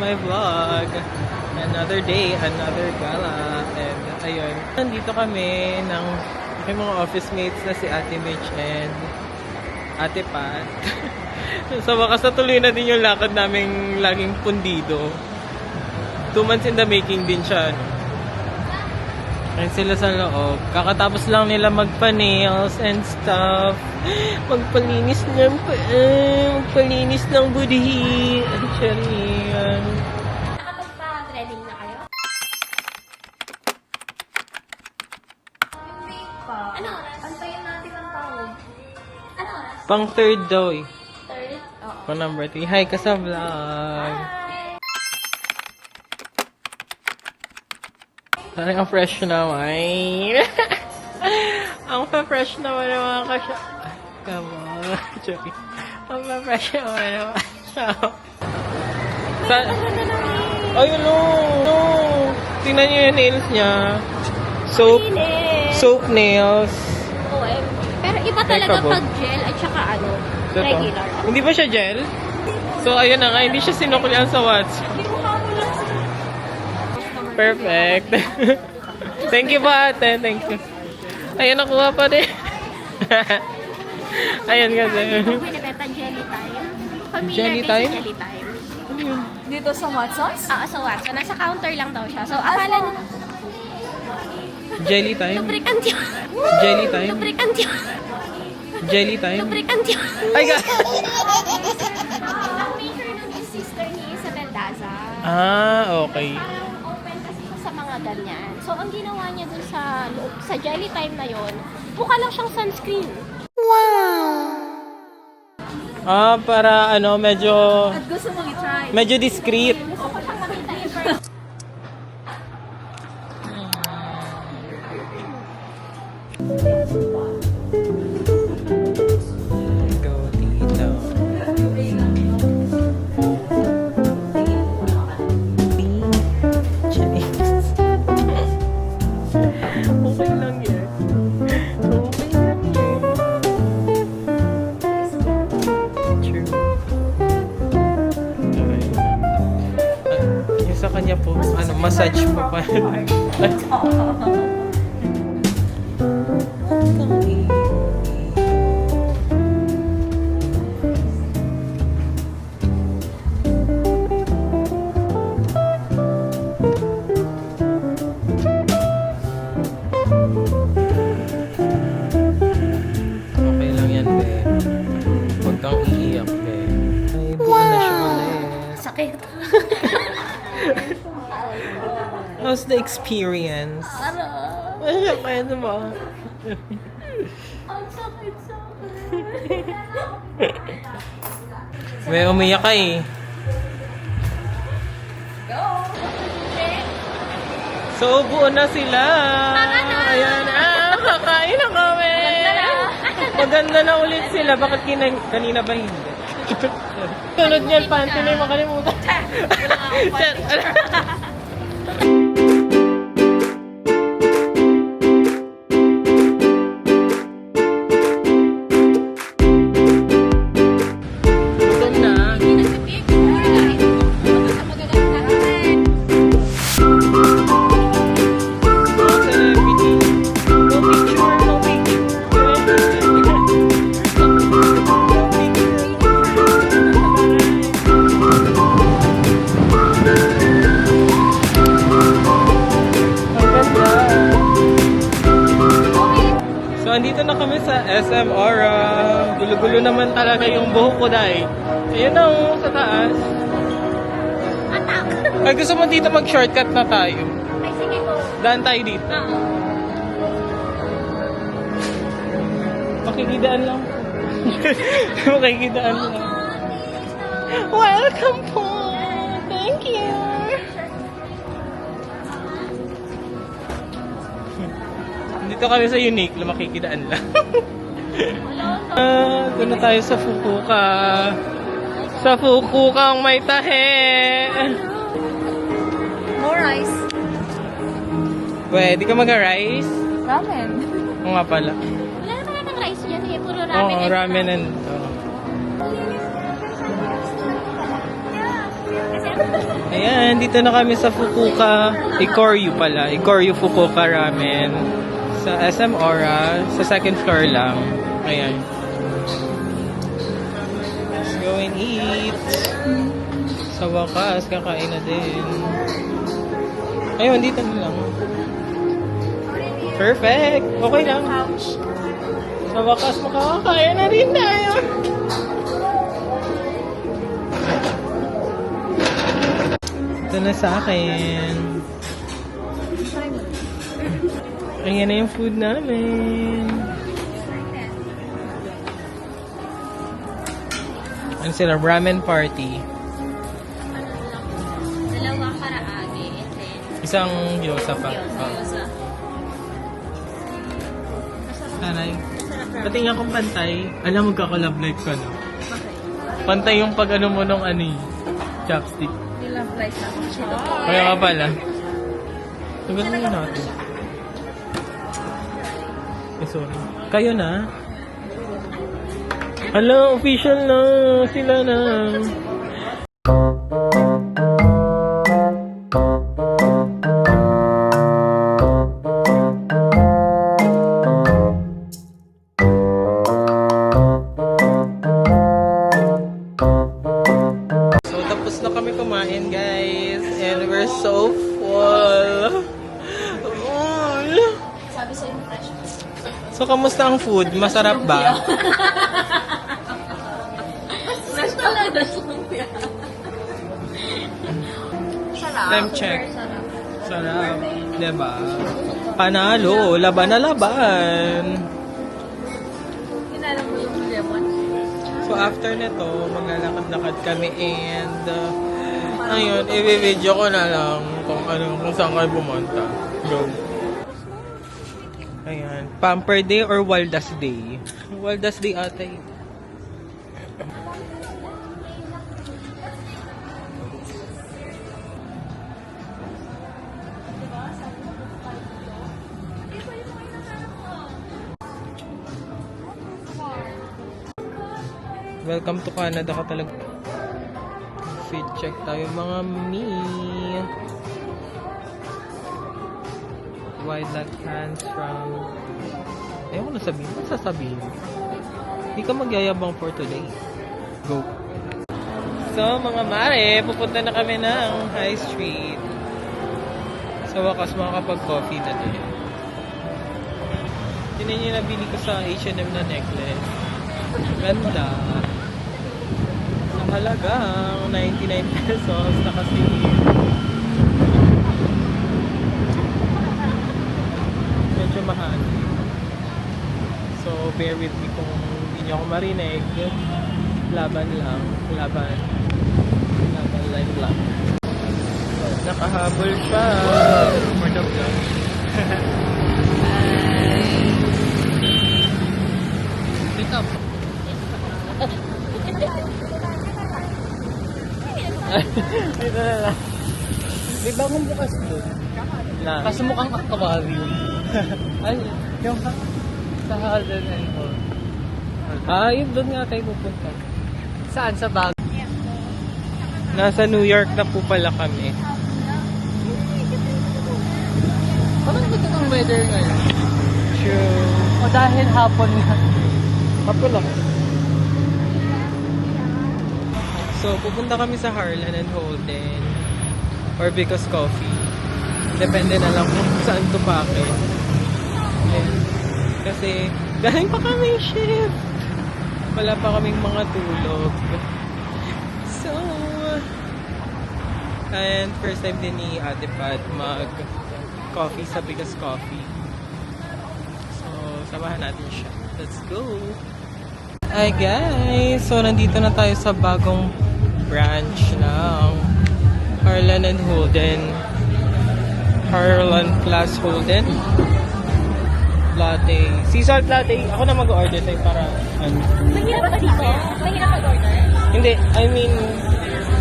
my vlog. Another day, another gala. And ayun, nandito kami ng aking mga office mates na si Ate Mitch and Ate Pat. Sa wakas natuloy na din yung lakad naming laging pundido. 2 months in the making din siya. Ayun sila sa loob. Kakatapos lang nila magpa-nails and stuff. Magpalinis ng budhi. Actually, Nakapagpa-threading na kayo? Ano oras? Antayin natin ang tawag. Ano oras? pang third daw eh. Third? Oo. Pang number 3. Hi ka sa vlog. Parang ang fresh naman. Ang pa-fresh naman ng mga kasya. Come on. Joking. Ang pa-fresh naman ng mga kasya. Ay, no. Tingnan niyo yung nails niya. Soap nails. OM. Pero iba talaga pag gel at saka regular. Hindi ba siya gel? So, ayun na nga. Hindi siya sinuklian sa WhatsApp. Perfect. Thank you po, ate. Thank you. Ayun, nakuha pa din. Ayun kasi. Pinabeta jelly time. Jelly time? Jelly time. Dito sa Watsons? Oo, sa Watson. Nasa counter lang daw siya. So, akala na Jelly time? lubricant yun. Jelly time? Lubricant yun. Jelly time? Lubricant yun. Ay, God! Ang maker nun is sister ni Isabel Daza. Okay. Parang open kasi siya sa mga ganyan. So, ang ginawa niya dun sa loob, sa jelly time na yon, mukha lang siyang sunscreen. Para medyo At gusto mong i-try? discreet. Gusto ko siyang makita in person. Go dito. Okay lang yan. Okay lang yan. True. Okay. Yung sa kanya po, massage pa pa. Okay lang yan, be. Huwag kang iiyak, be. Ay, buo na siya ulit. Sakit. How's the experience? Ay, kaya ba? Ang sakit. May umiyak ka eh. So, buo na sila. Ayan, kakain na kami. Maganda na ulit sila. Bakit kanina ba hindi? Sunod niyan, panty na yung makalimutan. Gutom na. Celebrity. No picture, no So, andito na kami sa SM Aura. Gulo-gulo naman talaga yung buhok ko dahil. Ayun na sa taas. Atak. Ay, gusto mo dito mag-shortcut na tayo. Ay, sige ko. Daan tayo dito. Makikidaan lang. Makikidaan lang. Welcome po! Thank you! Dito kami sa Unique, makikidaan lang. Doon na tayo sa Fukuoka. Sa Fukuoka ang may tahe. More rice. Pwede ka mag-rice? Ramen. Oo nga pala. Wala naman ng rice dyan eh. Puro ramen. Oo, ramen and... Kasi Ayan, dito na kami sa Fukuoka. Ikoryu pala. Ikoryu Fukuoka Ramen. Sa SM Aura. Sa second floor lang. Ayan. Let's go and eat. Sa wakas, kakain na din. Ayun, dito na lang. Perfect! Okay lang. Sa wakas, makakakain na rin tayo. Ito na sa akin. Ayan na yung food namin. Ano sila? Ramen party. Dalawang karaage and then Isang gyoza pa. gyoza. Aray. Patingin akong pantay. Alam mo, magkakalab life ka na. Pantay yung pag ano mo nung ano chopstick. Nilang flies na ako. Kaya ka pala. Tagal na yun natin. Eh, sorry. Kayo na? Hala, official na. Sila na. So, tapos na kami kumain, guys. And we're so full. Full. Sabi sa'yo fresh. So, kamusta ang food? Masarap ba? Fresh talaga lumpia. Sarap. Time check. Sarap. Sarap. Diba? Panalo. Laban na laban. Inalam mo yung lemon? So, after nito, maglalakad-lakad kami and ayun, i-video ko na lang kung saan kayo pumunta. Go. Ayan. Pamper Day or Waldas Day? Waldas Day ata eh. Welcome to Canada ka talaga. Fit check tayo mga me. Wildlife hands from... Ayaw ko na sabihin. Ano sasabihin? Hindi ka magyayabang for today. Go. So mga mare, pupunta na kami ng High Street. Sa wakas makakapag-coffee na din. Yun yung nabili ko sa H&M na necklace. Ganda. Sa halagang 99 pesos. Nakasilip. Medyo mahal. So, bear with me kung hindi nyo ako marinig. Laban lang. Laban live lang. Nakahabol pa. For the vlog. Pick up. Ito na lang. May bagong bukas doon. Na. Kaso mukhang aquarium. Ay, yung sa Halden and all. Yun doon nga tayo pupunta. Saan? Sa bag? Nasa New York na po pala kami. Ano ba itong weather ngayon? True. O dahil hapon nga. Hapon lang. So, pupunta kami sa Harlan and Holden or Because Coffee. Depende na lang kung saan tupake. Kasi, galing pa kami shift. Wala pa kaming mga tulog. So, and first time din ni Ate Pat mag-coffee sa Because Coffee. So, samahan natin siya. Let's go! Hi guys! So, nandito na tayo sa bagong branch ng Harlan and Holden. Harlan plus Holden. Latte. Sea salt latte. Ako na mag-order tayo para ano. Mahirap ba dito? Mahirap mag-order? Hindi, I mean,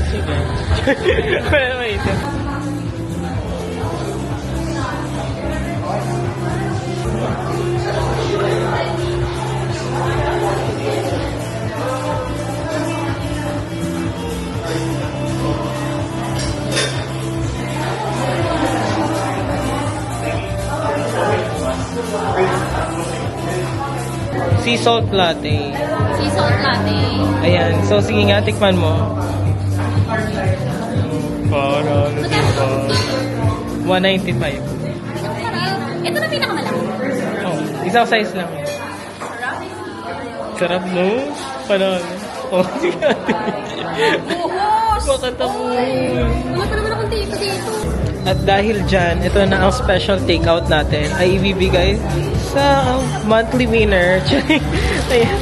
sige. Wait. Sea salt latte. Sea salt latte. Ayan. So, sige nga, tikman mo. Para, diba? 195. Ito na pinakamalaki. Oh, isang size lang. Sarap, no? Panalo. Oh, sige ate. Buhos! Pakatapos. Wala pa naman akong tito dito. At dahil dyan, ito na ang special takeout natin ay ibibigay sa monthly winner. Ayan.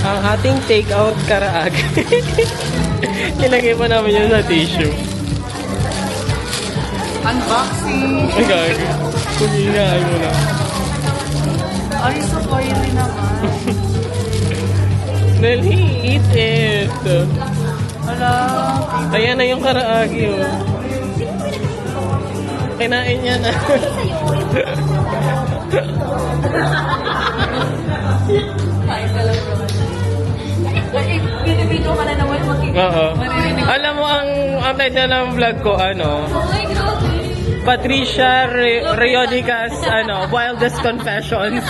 Ang ating takeout karaag. Nilagay pa namin yun sa tissue. Unboxing! Ay, gago. Kung hinahay mo lang. Ay, so oily naman. Nelly, eat it. Wala. Ayan na yung karaagi, oh. Kinain niya na. Binibino ka na naman. Oo. Alam mo, ang title ng vlog ko, ano? Ay, grabe. Patricia Riodicas, ano, Wildest Confessions.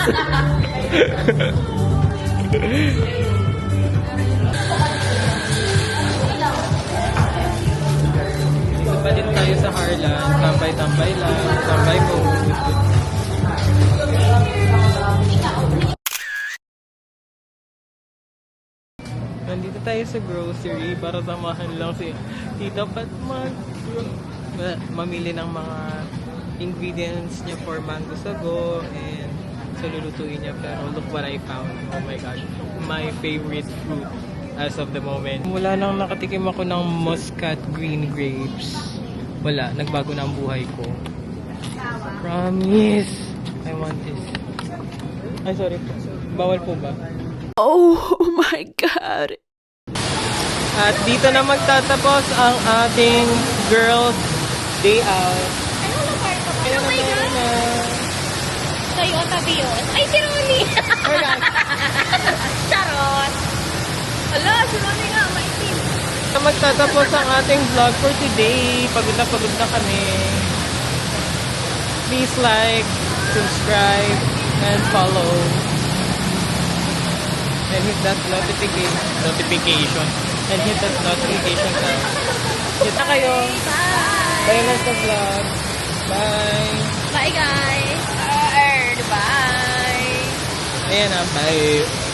Dito pa din tayo sa Harlan. Tambay-tambay lang. Tambay ko. Nandito tayo sa grocery para samahan lang si Tita Pat mamili ng mga ingredients niya for mango sago and so lulutuin niya, pero look what I found. Oh my gosh, my favorite fruit as of the moment. Wala nang nakatikim ako ng muscat green grapes. Wala, nagbago na ang buhay ko. Promise. I want this. Ay, sorry po. Bawal po ba? Oh my God. At dito na magtatapos ang ating girls' day out. Ano na part ko? Kaya Oh my God. na. Toyota Vios. Ay, si Ronnie. Wala. Charot. Ala, si Ronnie nga, maitim. Na magtatapos ang ating vlog for today. Pagod na kami. Please like, subscribe, and follow. And hit that notification. And hit that notification bell. Kita kayo. Bye. Bye na sa vlog. Bye. Bye, guys. Bye. Ayan na, bye.